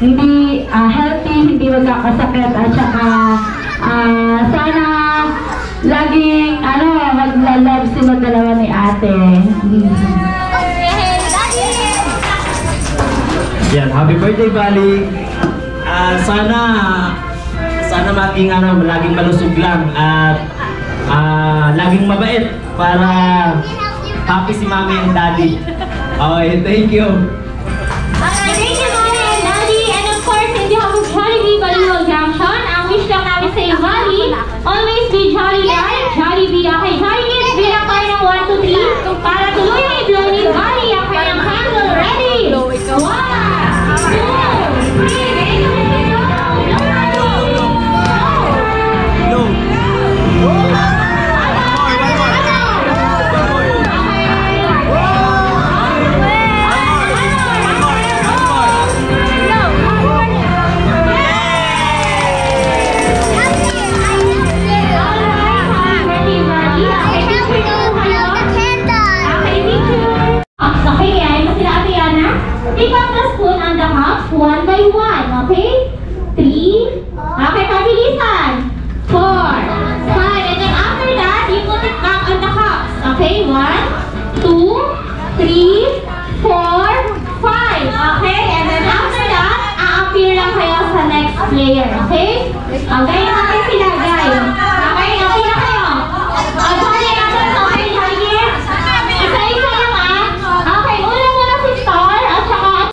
hindi healthy, hindi magkakasakit, at saka sana laging magla-love sila dalawa ni ate. Yan, happy birthday, Bali. Sana maging laging malusog lang at laging mabait para happy si Mami and Daddy. Okay, thank you. Thank you, Mami and Daddy. And of course, in behalf of Jollibee Baliwag Junction, ang wish lang namin sa iyo, Mami, always be jolly like Jollibee. Okay, Jollibee, bilang tayo ng 1, 2, 3 para tuloy na i-blow ni Bali ang kanyang candle. Ready? 1, 2, 3. Pick up the spoon and the cups one by one, okay? 3, okay, pabilisan. 4, 5, and then after that, you put it back on the cups, okay? 1, 2, 3, 4, 5, okay? And then after that, a-appear lang kayo sa next player, okay? Okay, natin sila, guys. Okay, appear na kayo. Okay, natin to, okay, Jollibee? Isa-isa lang, Okay, una muna si Star, at saka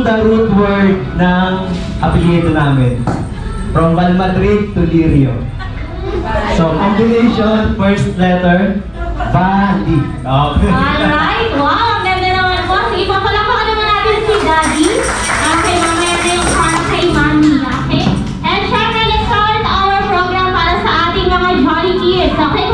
the root word ng apelyido namin. From Valmadrid to Lirio. So, combination, first letter, Bali. Okay. Alright, wow, ang ganda naman po. Sige, papalakpakan naman natin si Daddy. Okay, mamaya na yung para kay Mami, okay? And syempre, let's start our program para sa ating mga Jolly Kids, okay?